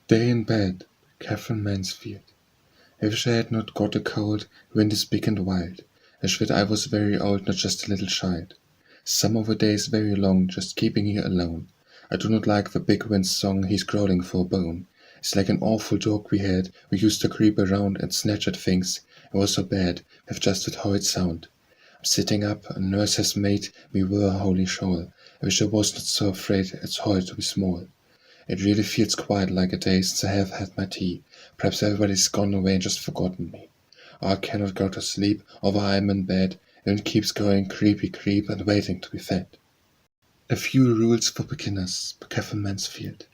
Day in bed, Katherine Mansfield. I wish I had not got a cold, wind is big and wild. I wish that I was very old, not just a little child. Some of the days very long, just keeping here alone. I do not like the big wind's song, he's growling for a bone. It's like an awful dog we had, we used to creep around and snatch at things. It was so bad, with just that horrid sound. I'm sitting up, a nurse has made me wear a holy shawl. I wish I was not so afraid, it's horrid to be small. It really feels quite like a day since I have had my tea. Perhaps everybody's gone away and just forgotten me. Or I cannot go to sleep, or I am in bed, and it keeps going creepy creep and waiting to be fed. A few rules for beginners by Katherine Mansfield.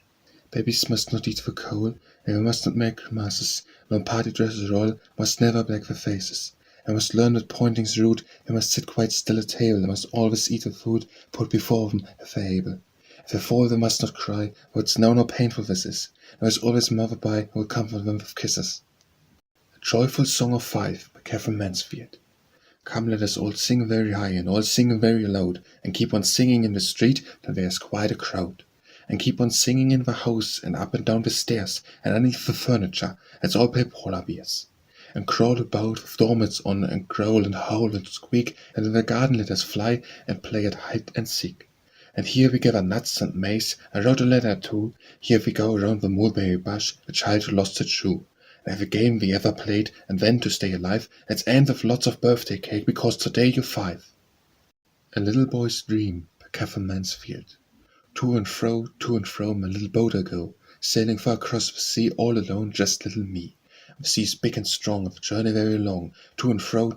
Babies must not eat the coal, and they must not make grimaces, no party dresses at all, must never black their faces. They must learn that pointing's rude, they must sit quite still at table, they must always eat the food put before them if they're able. If they fall they must not cry, for it's now no painful this is. There is always mother by who will comfort them with kisses. A Joyful Song of Five by Katherine Mansfield. Come let us all sing very high and all sing very loud, and keep on singing in the street till there's quite a crowd. And keep on singing in the house and up and down the stairs and underneath the furniture, let's all play polar bears. And crawl about with doormats on and growl and howl and squeak, and in the garden let us fly and play at hide and seek. And here we gather nuts and maize, I wrote a letter too. Here we go around the mulberry bush, the child who lost her shoe. And have a game we ever played, and then to stay alive, let's end with lots of birthday cake, because today you're 5. A Little Boy's Dream by Katherine Mansfield. To and fro, my little boat I go, sailing far across the sea all alone, just little me. The sea's big and strong, the journey very long, to and fro,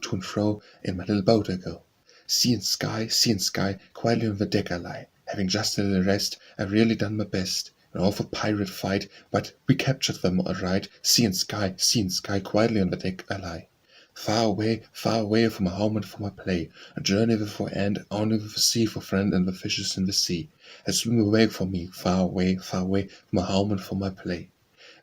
in my little boat I go. Sea and sky, quietly on the deck I lie. Having just a little rest, I've really done my best. An awful pirate fight, but we captured them all right. Sea and sky, quietly on the deck I lie. Far away from my home and from my play. A journey before end, only with the sea for friend and the fishes in the sea. And swim away from me, far away, from my home and from my play.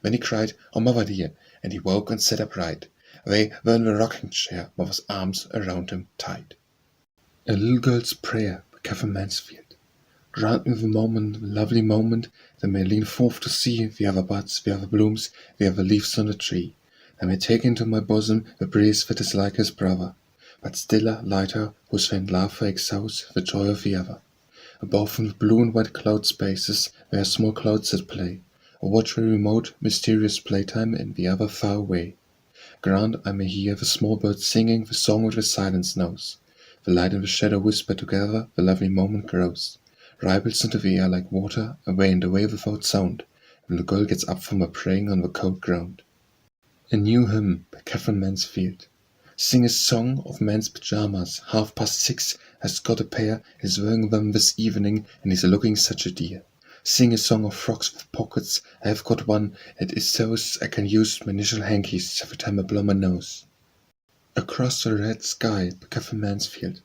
Then he cried, "Oh, mother dear," and he woke and sat upright. They were in the rocking chair, mother's arms around him tight. A Little Girl's Prayer by Katherine Mansfield. Grant me the moment, the lovely moment, that may lean forth to see the other buds, the other blooms, the other leaves on the tree. That may take into my bosom the breeze that is like his brother, but stiller, lighter, whose faint laughter exhausts the joy of the other. Above in the blue and white cloud spaces there are small clouds at play, or watch a remote, mysterious playtime in the other far away. Grant I may hear the small birds singing the song which the silence knows. The light and the shadow whisper together, the lovely moment grows. Ripens into the air like water, away and away without sound, when the girl gets up from her praying on the cold ground. A New Hymn by Katherine Mansfield. Sing a song of men's pyjamas, 6:30, has got a pair, is wearing them this evening, and he's looking such a dear. Sing a song of frocks with pockets, I have got one, it is so I can use my initial hankies every time I blow my nose. Across the Red Sky by Katherine Mansfield.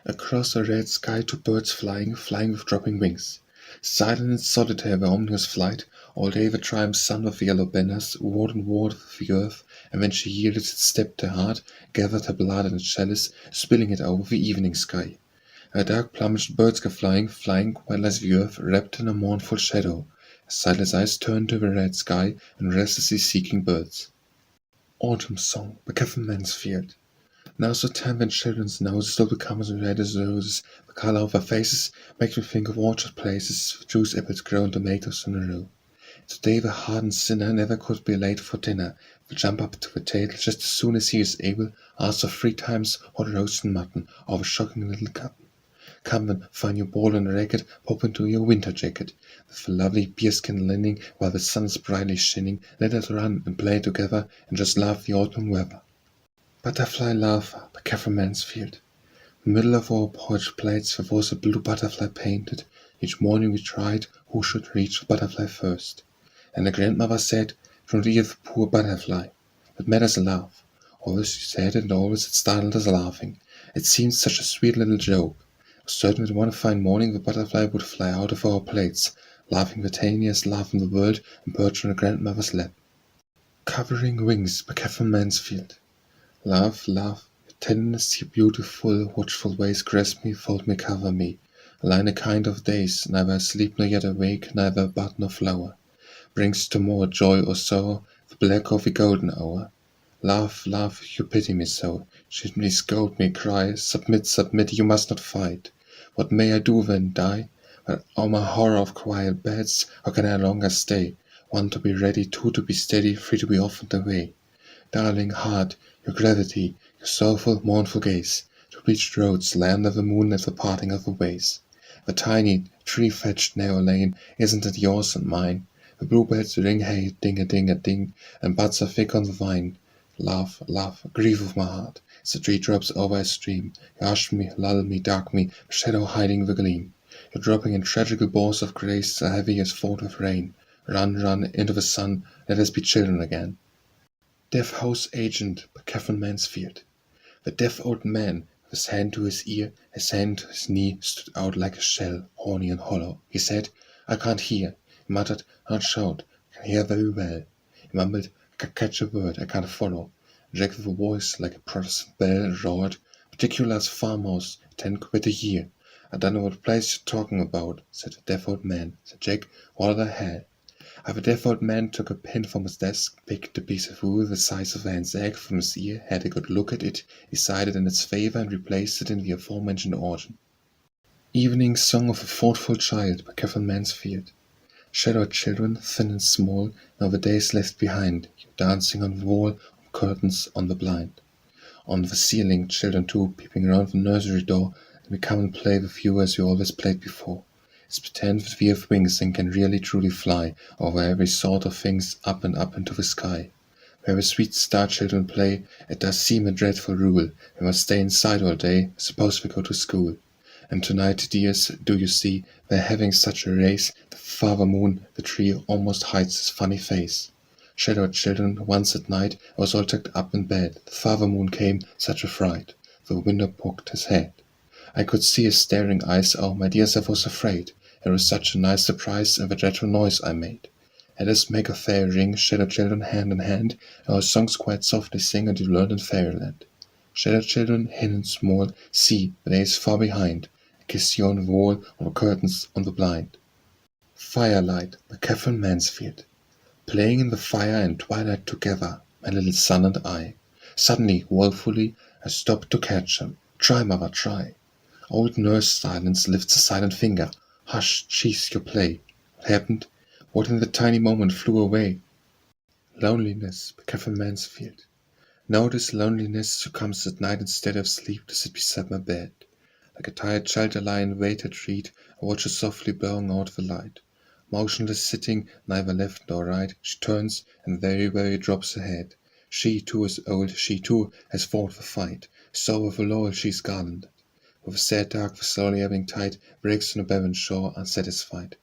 Across the red sky 2 birds flying with dropping wings. Silent and solitary their ominous flight, all day the triumph sun with yellow banners warred and warred with the earth, and when she yielded its step to heart, gathered her blood in a chalice, spilling it over the evening sky. Her dark plumaged birds go flying, quite like the earth, wrapped in a mournful shadow, as sightless eyes turn to the red sky and restlessly seeking birds. Autumn Song by Katherine Mansfield. Now's the time when children's noses will become as red as roses. The color of their faces makes me think of orchard places, with juice apples grow and tomatoes in a row. Today the hardened sinner never could be late for dinner. Will jump up to the table just as soon as he is able, ask for 3 times hot roast and mutton, or a shocking little cup. Come then, find your ball and racket, pop into your winter jacket. With the lovely bearskin lining, while the sun is brightly shining, let us run and play together, and just love the autumn weather. Butterfly Larva by Katherine Mansfield. In the middle of our porch plates there was a blue butterfly painted. Each morning we tried who should reach the butterfly first. And the grandmother said, "Don't eat the poor butterfly. What matters a laugh?" Always she said it, and always it startled us laughing. It seemed such a sweet little joke. I was certain that one fine morning the butterfly would fly out of our plates, laughing the tiniest laugh in the world, and perch on the grandmother's lap. Covering Wings by Katherine Mansfield. Love, your tenderness, your beautiful, watchful ways grasp me, fold me, cover me. I lie in a kind of daze, neither asleep nor yet awake, neither bud nor flower. brings tomorrow joy or sorrow, the black coffee golden hour. Love, love, you pity me so. Should me scold me, cry, submit, submit, you must not fight. What may I do then, die? But oh my horror of quiet beds, how can I longer stay? One to be ready, two to be steady, three to be off and away. Darling heart, your gravity, your soulful, mournful gaze, to bleached roads lie under the moon at the parting of the ways. The tiny, tree-thatched narrow lane, isn't it yours and mine? The bluebirds ring hey, ding-a-ding-a-ding, and buds are thick on the vine. Love, love, grief of my heart, as the tree drops over a stream, you hush me, lull me, dark me, shadow hiding the gleam. You're dropping in tragical balls of grace, so heavy as thought of rain. Run, run, into the sun, let us be children again. Deaf House Agent by Katherine Mansfield. The deaf old man, with his hand to his ear, his hand to his knee, stood out like a shell, horny and hollow. He said, "I can't hear." He muttered, "I not shout. I can hear very well." He mumbled, "I can't catch a word, I can't follow." Jack with a voice like a Protestant bell roared, "Particulars farmhouse, 10 quid a year." "I don't know what place you're talking about," said the deaf old man. Said Jack, "What the hell?" The deaf old man took a pin from his desk, picked a piece of wool the size of a hen's egg from his ear, had a good look at it, decided in its favor, and replaced it in the aforementioned organ. Evening Song of a Thoughtful Child by Katherine Mansfield. Shadowed children, thin and small, now the days left behind, you dancing on the wall, on curtains, on the blind. On the ceiling, children too, peeping round the nursery door, and we come and play with you as you always played before. It's pretend that we have wings and can really truly fly over every sort of things up and up into the sky. Where the sweet star children play, it does seem a dreadful rule. We must stay inside all day, suppose we go to school. And tonight, dears, do you see, they're having such a race, the father moon, the tree, almost hides his funny face. Shadowed children, once at night, I was all tucked up in bed. The father moon came, such a fright. The window poked his head. I could see his staring eyes, oh, my dears, I was afraid. It was such a nice surprise, and the dreadful noise I made. Let us make a fair ring, shadowed children, hand in hand, our songs quite softly sing, and you learn in fairyland. Shadowed children, hin and small, see, the day is far behind. I kiss you on the wall, on the curtains, on the blind. Firelight by Katherine Mansfield. Playing in the fire and twilight together, my little son and I. Suddenly, woefully, I stopped to catch him. Try, mother, try. Old Nurse Silence lifts a silent finger. Hush, cease your play. What happened? What in that tiny moment flew away? Loneliness by Katherine Mansfield. Now this loneliness who comes at night instead of sleep to sit beside my bed. Like a tired child I lie and wait at read, I watch her softly blowing out the light. Motionless sitting, neither left nor right, she turns and very, very drops her head. She too is old, she too has fought the fight. So with a laurel she's garlanded. With a sad dark, the slowly ebbing tide breaks on the barren shore, unsatisfied.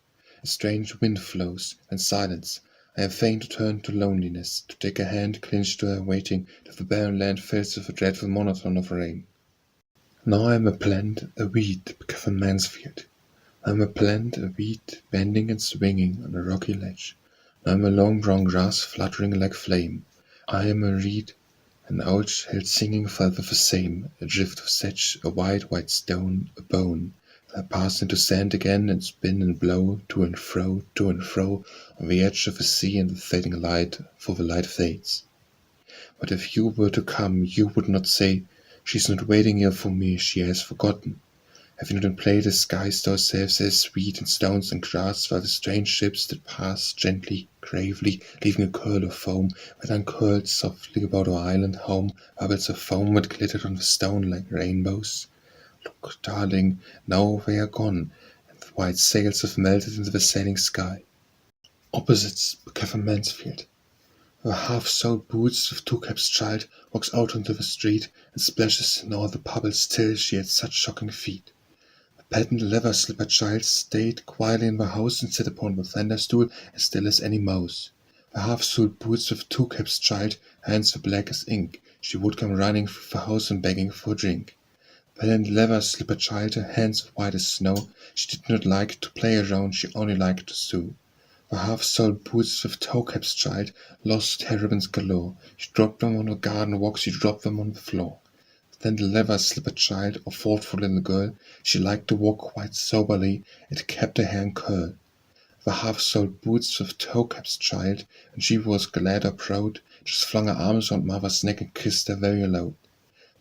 A strange wind flows, and silence. I am fain to turn to loneliness, to take a hand clinched to her, waiting till the barren land fills with a dreadful monotone of rain. Now I am a plant, a weed, Katherine Mansfield. I am a plant, a weed, bending and swinging on a rocky ledge. I am a long brown grass fluttering like flame. I am a reed, an old hill singing fell with the same, a drift of sedge, a wide white stone, a bone. I pass into sand again and spin and blow to and fro, on the edge of the sea in the fading light, for the light fades. But if you were to come, you would not say, "She's not waiting here for me, she has forgotten." Have you not in play disguised ourselves as weed and stones and grass, while the strange ships that pass gently, gravely, leaving a curl of foam, that uncurled softly about our island home, bubbles of foam that glittered on the stone like rainbows? Look, darling, now they are gone, and the white sails have melted into the sailing sky. Opposites by Katherine Mansfield. Her half-soled boots with two caps child walks out onto the street and splashes in all the puddles till she had such shocking feet. The patent leather slipper child stayed quietly in the house and sat upon the thunder-stool as still as any mouse. The half-soled boots with two caps child, hands were black as ink, she would come running through the house and begging for a drink. Patent leather slipper child, her hands white as snow, she did not like to play around, she only liked to sew. The half-soled boots with toe-caps child lost her ribbons galore. She dropped them on the garden walk, she dropped them on the floor. Then the leather slipper child, a thoughtful little girl, she liked to walk quite soberly, it kept her hair in curl. The half-soled boots with toe-caps, child, and she was glad or proud, just flung her arms round mother's neck and kissed her very loud.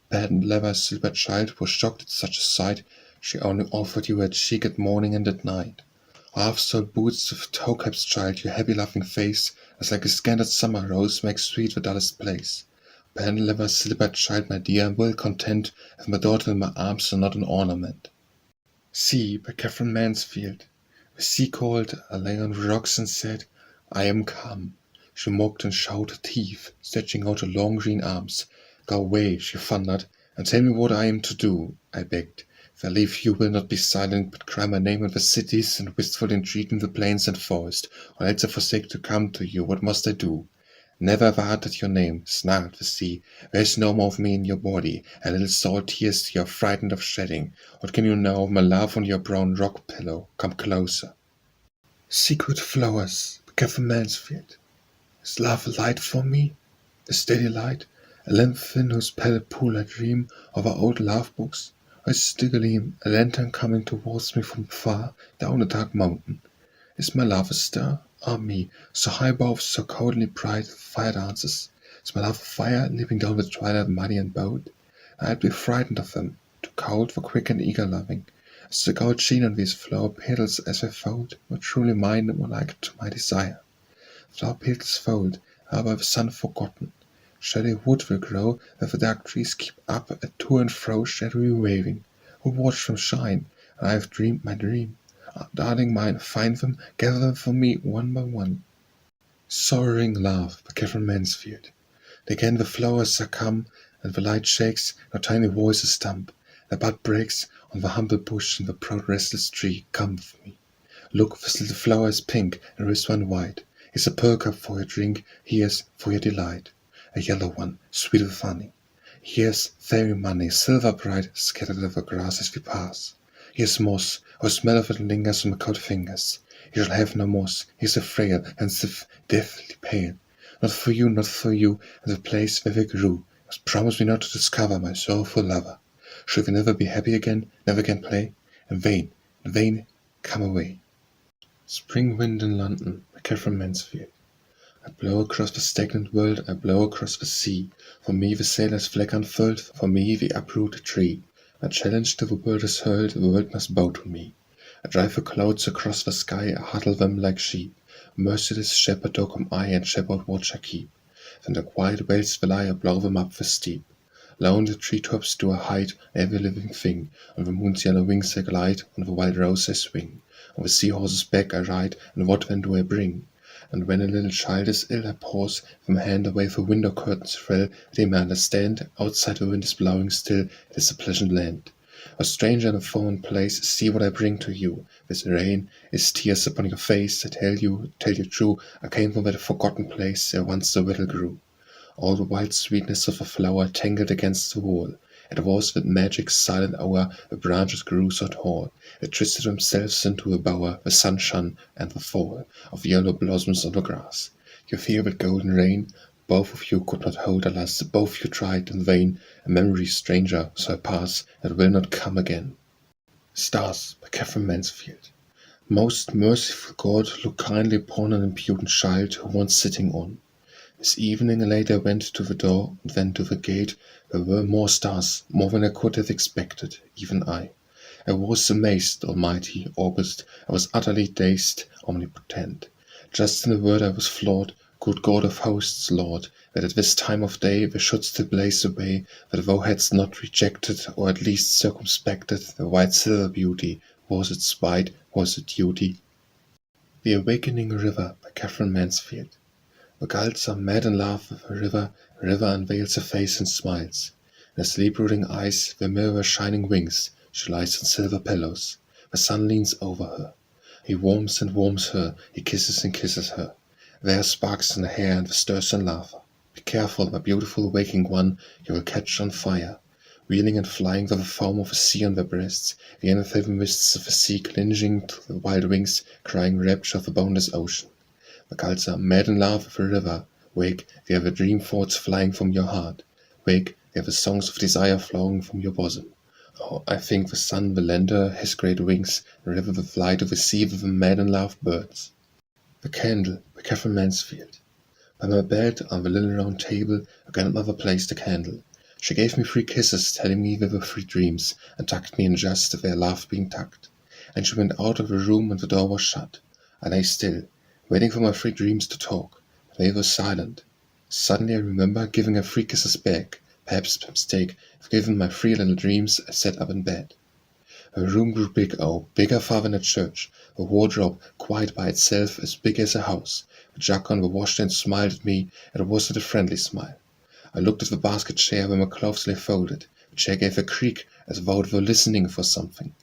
Patent leather silver child was shocked at such a sight, she only offered you her cheek at morning and at night. Half-soled boots with toe-caps, child, your happy laughing face, as like a scanted summer rose, makes sweet the dullest place. Patent leather silver child, my dear, I'm well content, with my daughter in my arms and not an ornament. See, by Katherine Mansfield. The sea called, I lay on rocks and said, I am come. She mocked and shouted teeth, stretching out her long green arms. Go away, she thundered, and tell me what I am to do, I begged. If I leave you will not be silent, but cry my name in the cities, and wistful entreat in the plains and forest, or else I forsake to come to you, what must I do? Never have I uttered your name, snarled the sea. There is no more of me in your body, and little salt tears you are frightened of shedding. What can you know of my love on your brown rock pillow? Come closer. Secret flowers, Katherine Mansfield. Is love a light for me? A steady light? A lamp in whose pale pool I dream of our old love books? Or is it a gleam, a lantern coming towards me from far, down a dark mountain? Is my love a star? Ah me, so high above, so coldly bright, fire dances. Is my love a fire, leaping down the twilight muddy and bold? I'd be frightened of them, too cold for quick and eager loving. As the gold sheen on these flower petals as I fold, more truly mine, more like to my desire. Flower petals fold, are by the sun forgotten. Shady wood will grow, where the dark trees keep up a to and fro shadowy waving. Who watch them shine, and I have dreamed my dream. Ah, darling mine, find them, gather them for me one by one. Sorrowing Love by Katherine Mansfield. Again the flowers are come, and the light shakes, no tiny voices stump. The bud breaks on the humble bush, and the proud restless tree. Come with me. Look, this little flower is pink, and there is one white. Here's a pearl cup for your drink, here's for your delight. A yellow one, sweet with honey. Here's fairy money, silver bright, scattered over the grass as we pass. Here's moss, or smell of it lingers on my cold fingers. You shall have no moss, here's a frail and stiff, deathly pale. Not for you, not for you, and the place where we grew. You must promise me not to discover my sorrowful lover. Should we never be happy again, never again play? In vain, come away. Spring Wind in London by Katherine Mansfield. I blow across the stagnant world, I blow across the sea. For me the sailor's flag unfurled, for me the uprooted tree. My challenge to the world is hurled, the world must bow to me. I drive the clouds across the sky, I huddle them like sheep. Merciless shepherd dog am I, and shepherd watch I keep. Then the quiet vales will I blow them up the steep. Low on the tree-tops do I hide every living thing. On the moon's yellow wings I glide, on the wild rose I swing. On the sea-horse's back I ride, and what then do I bring? And when a little child is ill, I pause, with my hand away the window curtains thrill, that he may understand, outside the wind is blowing still, it is a pleasant land. A stranger in a foreign place, see what I bring to you. This rain is tears upon your face, I tell you true, I came from that forgotten place, where once the whittle grew. All the wild sweetness of a flower tangled against the wall. It was that magic silent hour the branches grew so tall, they twisted themselves into a bower, the sun shone, and the fall of yellow blossoms on the grass. You feel the golden rain, both of you could not hold, alas, both you tried in vain, a memory stranger, so I pass, that will not come again. Stars by Katherine Mansfield. Most merciful God, look kindly upon an impudent child who wants sitting on. This evening late I went to the door, and then to the gate. There were more stars, more than I could have expected, even I. I was amazed, almighty, august, I was utterly dazed, omnipotent. Just in a word I was floored, good God of hosts, Lord, that at this time of day there should still blaze away, that thou hadst not rejected, or at least circumspected, the white silver beauty. Was it spite, was it duty? The Awakening River by Katherine Mansfield. The gulls are mad in love with the river unveils her face and smiles. In her sleep-brooding eyes there mirror her shining wings, she lies on silver pillows. The sun leans over her. He warms and warms her, he kisses and kisses her. There are sparks in her hair and the stirs in laughter. Be careful, my beautiful waking one, you will catch on fire. Wheeling and flying with the foam of the sea on their breasts, the ineffable mists of the sea clinging to the wild wings, crying rapture of the boundless ocean. The gulls are mad in love with the river. Wake, they have the dream thoughts flying from your heart. Wake, they have the songs of desire flowing from your bosom. Oh, I think the sun will lend her his great wings, and river will fly to the sea with the mad and loved birds. The Candle by Katherine Mansfield. By my bed, on the little round table, a grandmother placed a candle. She gave me 3 kisses, telling me they were 3 dreams, and tucked me in just as their love being tucked. And she went out of the room and the door was shut. I lay still, waiting for my 3 dreams to talk. They were silent. Suddenly I remember giving her 3 kisses back. Perhaps by mistake, I've given my 3 little dreams. I sat up in bed. Her room grew big, oh, bigger far than a church. A wardrobe, quite by itself, as big as a house. The jug on the washstand smiled at me, and it wasn't a friendly smile. I looked at the basket chair where my clothes lay folded. The chair gave a creak, as though it were listening for something.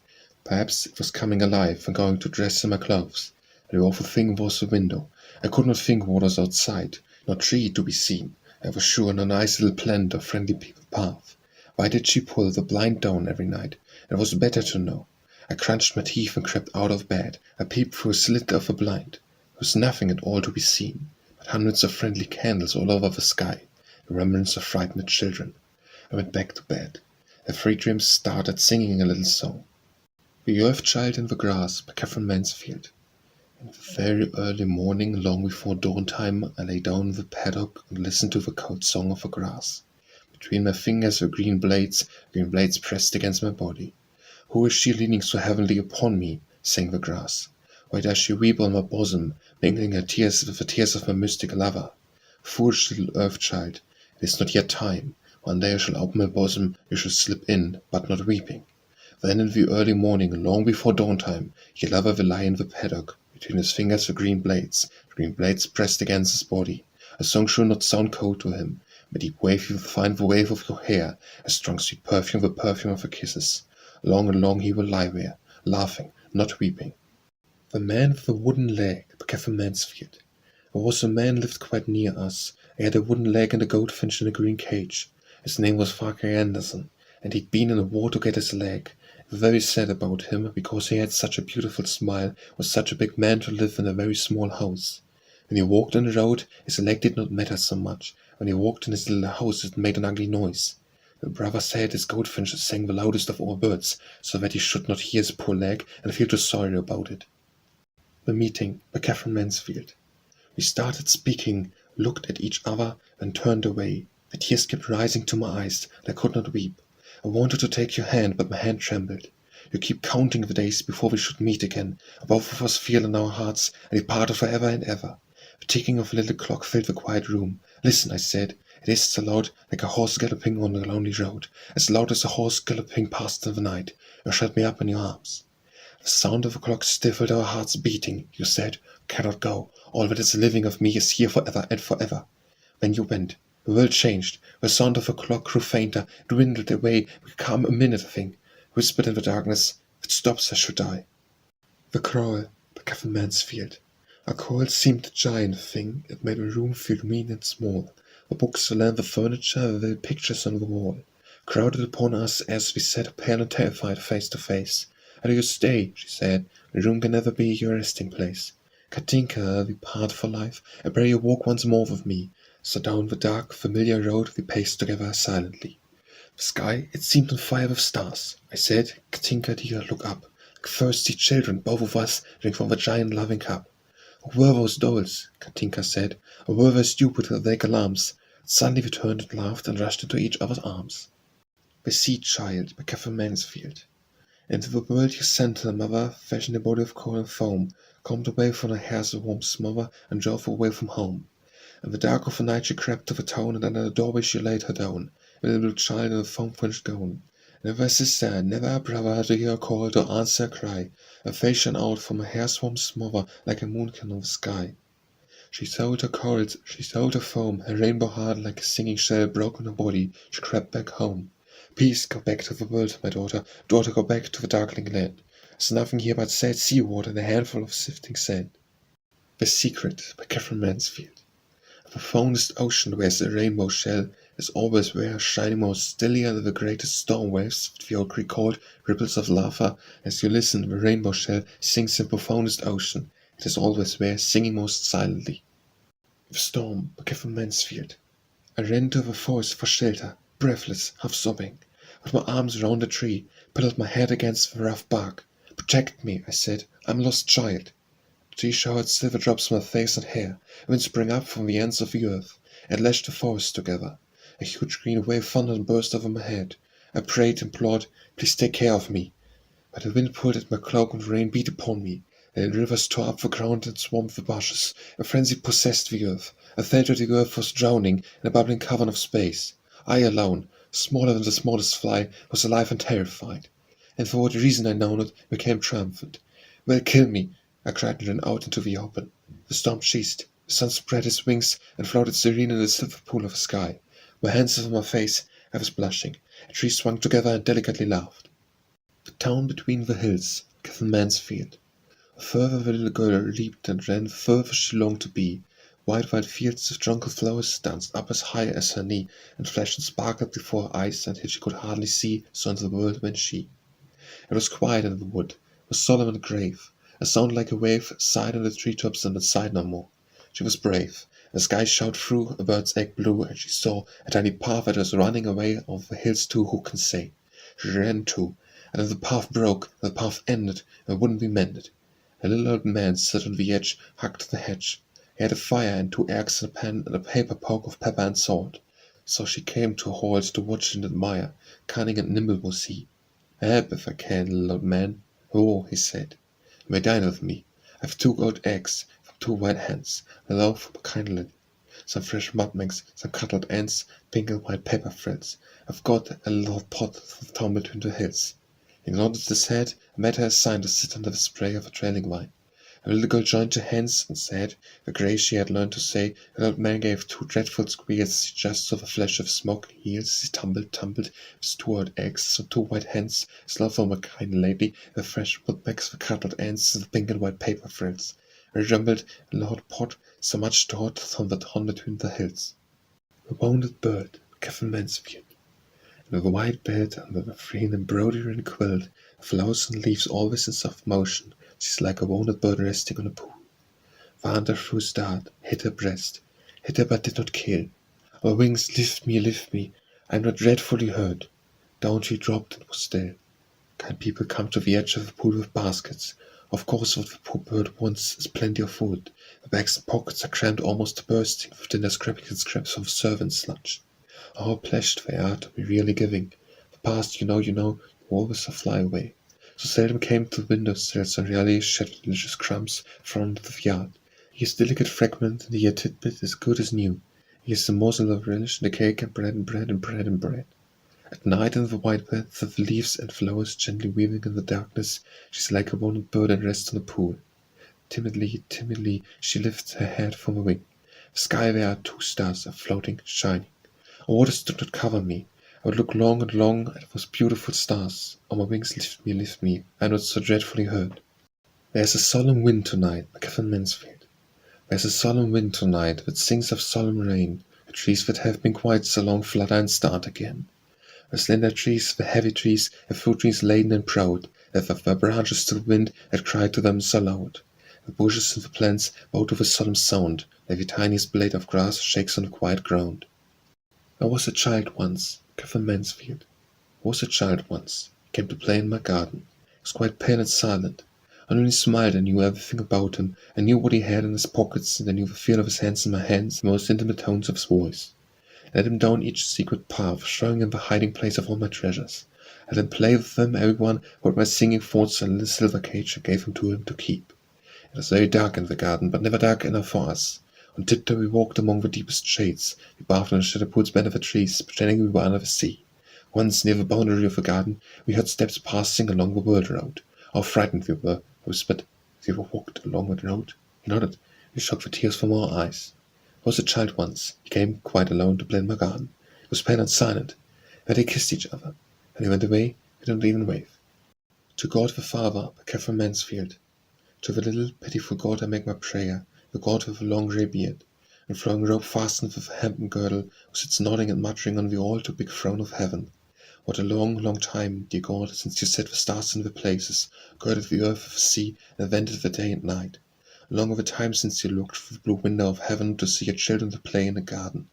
Perhaps it was coming alive and going to dress in my clothes. The awful thing was the window. I could not think what was outside. No tree to be seen. I was sure no nice little plant or friendly people path. Why did she pull the blind down every night? It was better to know. I crunched my teeth and crept out of bed. I peeped through a slit of the blind. There was nothing at all to be seen, but hundreds of friendly candles all over the sky, the remnants of frightened children. I went back to bed. The 3 dreams started singing a little song. The Earth Child in the Grass by Katherine Mansfield. In the very early morning, long before dawn time, I lay down in the paddock and listened to the cold song of the grass. Between my fingers were green blades pressed against my body. Who is she leaning so heavenly upon me? Sang the grass. Why does she weep on my bosom, mingling her tears with the tears of my mystic lover? Foolish little earth child, it is not yet time. One day I shall open my bosom, you shall slip in, but not weeping. Then in the early morning, long before dawn time, your lover will lie in the paddock. Between his fingers were green blades pressed against his body. A song shall not sound cold to him. A deep wave you will find the wave of your hair, a strong sweet perfume the perfume of your kisses. Long and long he will lie there, laughing, not weeping. The Man with the Wooden Leg by Katherine Mansfield. There was a man lived quite near us. He had a wooden leg and a goldfinch in a green cage. His name was Farquhar Anderson, and he'd been in the war to get his leg. We were very sad about him, because he had such a beautiful smile, was such a big man to live in a very small house. When he walked on the road, his leg did not matter so much. When he walked in his little house, it made an ugly noise. The brother said his goldfinch sang the loudest of all birds, so that he should not hear his poor leg and feel too sorry about it. The Meeting by Katherine Mansfield. We started speaking, looked at each other, and turned away. The tears kept rising to my eyes, and I could not weep. I wanted to take your hand, but my hand trembled. You keep counting the days before we should meet again. Both of us feel in our hearts, and be parted forever and ever. The ticking of a little clock filled the quiet room. Listen, I said. It is so loud, like a horse galloping on a lonely road, as loud as a horse galloping past in the night. You shut me up in your arms. The sound of the clock stifled our hearts beating. You said, cannot go. All that is living of me is here forever and forever. Then you went. The world changed. The sound of the clock grew fainter, dwindled away, became a minute thing. Whispered in the darkness, if it stops I should die. The Quarrel by Katherine Mansfield. A quarrel seemed a giant thing. It made the room feel mean and small. The books, the lamp, the furniture, the pictures on the wall crowded upon us as we sat pale and terrified face to face. How do you stay? She said. The room can never be your resting place. Katinka, we part for life. I pray you walk once more with me. So down the dark, familiar road we paced together silently. The sky, it seemed on fire with stars. I said, Katinka dear, look up. Like thirsty children, both of us drink from the giant loving cup. Where were those dolls? Katinka said. Or were they stupid with their alarms? Suddenly we turned and laughed and rushed into each other's arms. The Sea Child by Katherine Mansfield. Into the world you sent her mother, fashioned a body of coal and foam, combed away from her hair's warm smother, and drove away from home. In the dark of the night she crept to the town, and under the doorway she laid her down, a little child in a foam-fringed gown. Never a sister, never a brother to hear her call, to answer her cry. Her face shone out from her hair's warm smother, like a moonkin on the sky. She sold her corals, she sold her foam, her rainbow heart like a singing shell broke on her body. She crept back home. Peace, go back to the world, my daughter. Daughter, go back to the darkling land. There's nothing here but sad sea-water and a handful of sifting sand. The Secret by Katherine Mansfield. The profoundest ocean wears a rainbow shell, is always there, shining more stilly under the greatest storm waves, that the old creek called ripples of laughter. As you listen, the rainbow shell sings in profoundest ocean. It is always there, singing most silently. The Storm by Katherine Mansfield. I ran to the forest for shelter, breathless, half sobbing. with my arms around the tree, pillowed my head against the rough bark. "Protect me," I said. "I'm a lost child." The tree showered silver drops on my face and hair. A wind sprang up from the ends of the earth and lashed the forest together. A huge green wave thundered and burst over my head. I prayed, implored, "Please take care of me." But the wind pulled at my cloak and rain beat upon me. And rivers tore up the ground and swamped the bushes. A frenzy possessed the earth. I felt that the earth was drowning in a bubbling cavern of space. I alone, smaller than the smallest fly, was alive and terrified. And for what reason I know not, became triumphant. "Well, kill me!" I cried and ran out into the open. The storm ceased. The sun spread his wings and floated serene in the silver pool of the sky. My hands over my face, I was blushing. A tree swung together and delicately laughed. The town between the hills, Mansfield. Further the little girl leaped and ran, further she longed to be. Wide fields of jonquil flowers danced up as high as her knee, and flashed and sparkled before her eyes until she could hardly see, so into the world went she. It was quiet in the wood, was solemn and grave. A sound like a wave sighed in the treetops and then sighed no more. She was brave. The sky shot through a bird's egg blue, and she saw a tiny path that was running away over the hills too, who can say? She ran too, and if the path broke, the path ended, and wouldn't be mended. A little old man sat on the edge, hugged the hedge. He had a fire and 2 eggs and a pan and a paper poke of pepper and salt. So she came to a halt to watch and admire. Cunning and nimble was he. "Help if I can, little old man." "Oh," he said, "you may dine with me. I've 2 gold eggs from 2 white hens, a loaf from a kind lily, some fresh mudbanks, some cuddled ants, pink and white paper threads. I've got a little pot of town between the hills." He nodded his head and made her a sign to sit under the spray of a trailing vine. The little girl joined her hands and said, the grace she had learned to say. The old man gave 2 dreadful squeals. He just saw the flash of smoke and heels as he tumbled, his 2 old eggs, some 2 white hens, his love from a kind lady, the fresh woodbecks, the cuddled ants, the pink and white paper threads. He jumbled in the hot pot, so much taught from the dawn between the hills. The wounded bird, Katherine Mansfield. And the white bed under the freen embroidery and quilt, flowers and leaves always in soft motion, she's like a wounded bird resting on a pool. The hunter threw his dart, hit her breast, hit her but did not kill. Her wings, lift me, I'm not dreadfully hurt. Down she dropped and was still. Kind people come to the edge of the pool with baskets. Of course what the poor bird wants is plenty of food. The bags and pockets are crammed almost to bursting with dinner scrappings and scraps from the servants' lunch. How pledged they are to be really giving. The past, you know, always a fly away. So seldom came to the window sills and really shed delicious crumbs from the yard. Here's delicate fragment and here tidbit as good as new. Here's the morsel of relish and the cake and bread and bread and bread and bread. At night in the white bed of the leaves and flowers gently weaving in the darkness, she's like a wounded bird and rests on the pool. Timidly, she lifts her head from a wing. The sky there are 2 stars, floating, shining. Waters do not cover me. I would look long and long at those beautiful stars. Oh, my wings, lift me, I'm not so dreadfully hurt. There's a solemn wind tonight, Katherine Mansfield. There's a solemn wind tonight that sings of solemn rain. The trees that have been quite so long flutter and start again. The slender trees, the heavy trees, the fruit trees laden and proud, lift up their branches to the wind that cried to them so loud. The bushes and the plants bow to the solemn sound, like the tiniest blade of grass shakes on the quiet ground. I was a child once, Katherine Mansfield. I was a child once. He came to play in my garden. He was quite pale and silent. I only smiled. I knew everything about him. I knew what he had in his pockets, and I knew the feel of his hands in my hands, the most intimate tones of his voice. I led him down each secret path, showing him the hiding place of all my treasures. I let him play with them, everyone, with my singing thoughts in a little silver cage I gave him to keep. It was very dark in the garden, but never dark enough for us. On tiptoe we walked among the deepest shades. We bathed in the shadow pools beneath the trees, pretending we were under the sea. Once, near the boundary of the garden, we heard steps passing along the world road. How frightened we were, I whispered, as we walked along the road. He nodded. We shook the tears from our eyes. I was a child once. He came quite alone to play in my garden. He was pale and silent. Then they kissed each other. And he went away. He didn't even wave. To God the Father, by Katherine Mansfield. To the little, pitiful God I make my prayer, the God with a long grey beard, and flowing robe fastened with a hempen girdle, who sits nodding and muttering on the all-too-big throne of heaven. What a long, long time, dear God, since you set the stars in their places, girded the earth with the sea, and invented the day and night. Long of a time since you looked through the blue window of heaven to see your children to play in the garden.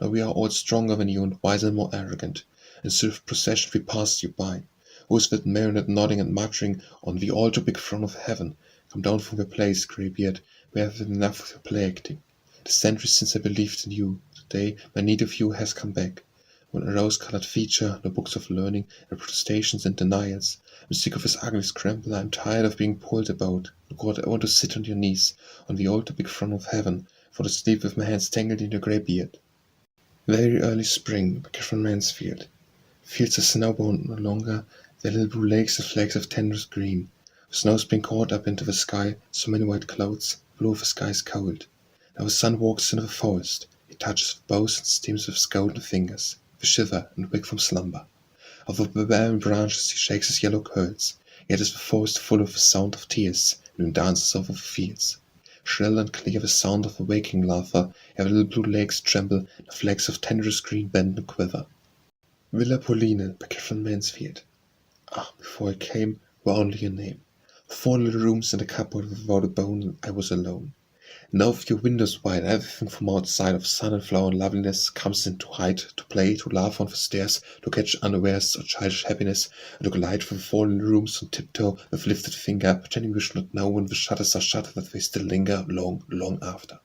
Now we are all stronger than you and wiser and more arrogant. In swift procession we passed you by. Who's with marionette nodding and muttering on the altar big throne of heaven? Come down from your place, greybeard, we have had enough of your play acting. The centuries since I believed in you, today my need of you has come back. When a rose-colored feature, no books of learning, and protestations and denials. I'm sick of his ugly scramble, I'm tired of being pulled about. God, I want to sit on your knees, on the altar big throne of heaven, for to sleep with my hands tangled in your grey beard. Very early spring, by Katherine Mansfield. Fields are snowbound no longer, their little blue lakes and flakes of tenderest green. Snow's been caught up into the sky, so many white clouds, blue of the sky is cold. Now the sun walks into the forest, he touches with bows and steams with his golden fingers. We shiver and wake from slumber. Of the barren branches he shakes his yellow curls, yet is the forest full of the sound of tears, and dances over the fields. Shrill and clear the sound of the waking laughter, ere the little blue lakes tremble, the flakes of tenderest green bend and quiver. Villa Pauline, by Katherine Mansfield. Ah, before I came, were only a name. 4 little rooms and a cupboard without a bone, and I was alone. Now with your windows wide, everything from outside of sun and flower and loveliness comes in to hide, to play, to laugh on the stairs, to catch unawares of childish happiness, and to glide through the 4 little rooms on tiptoe with lifted finger, pretending we should not know when the shutters are shut that they still linger long, long after.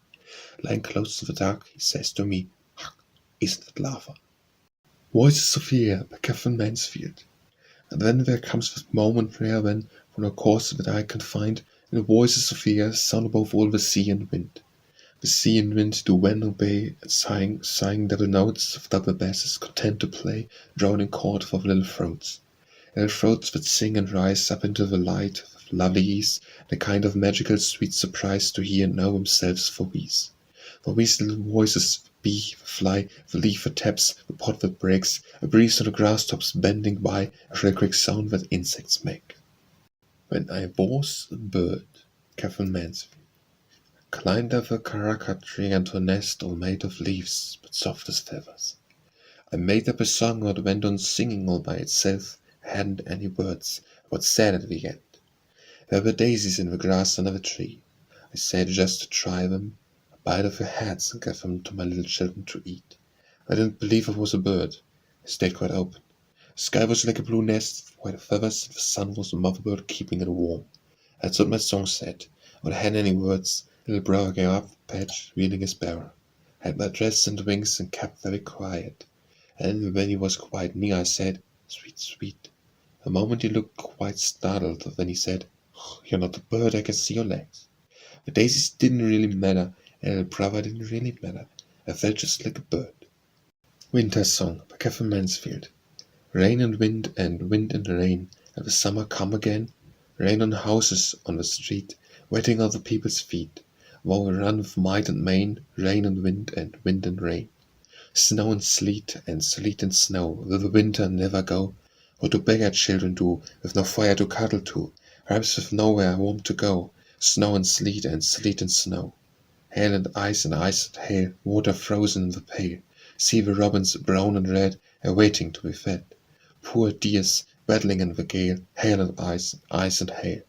Lying close in the dark, he says to me, "Hark, isn't it laughter?" Voices of the Air, by Katherine Mansfield. And then there comes that moment rare when, from a course that I can find, and the voices of the air sound above all the sea and wind. The sea and wind do when obey, and sighing double notes of double basses, content to play, drowning chord for the little throats that sing and rise up into the light with lovely ease, and a kind of magical sweet surprise to hear and know themselves for these. For these little voices, the bee, the fly, the leaf that taps, the pot that breaks, a breeze on the grass tops bending by, a shrill quick sound that insects make. When I was a bird, Katherine Mansfield, climbed up a caracat tree into a nest all made of leaves, but soft as feathers. I made up a song that went on singing all by itself, hadn't any words, but said at the end. There were daisies in the grass under the tree. I said just to try them, a bite of your heads and give them to my little children to eat. I didn't believe I was a bird. I stayed quite open. The sky was like a blue nest with white feathers, and the sun was a mother bird keeping it warm. That's what my song said. I had any words. Little brother gave up the patch, wheeling his barrow. I had my dress and wings and kept very quiet. And when he was quite near, I said, "Sweet, sweet." A moment he looked quite startled, then he said, "Oh, you're not a bird, I can see your legs." The daisies didn't really matter, and little brother didn't really matter. I felt just like a bird. Winter Song, by Katherine Mansfield. Rain and wind and rain, and the summer come again. Rain on houses, on the street, wetting other people's feet. While we run with might and main, rain and wind and rain. Snow and sleet and snow, will the winter never go? What do beggar children do, with no fire to cuddle to, perhaps with nowhere warm to go? Snow and sleet and snow. Hail and ice and hail, water frozen in the pail. See the robins, brown and red, awaiting to be fed. Poor dears, battling in the gale, hail and ice and hail.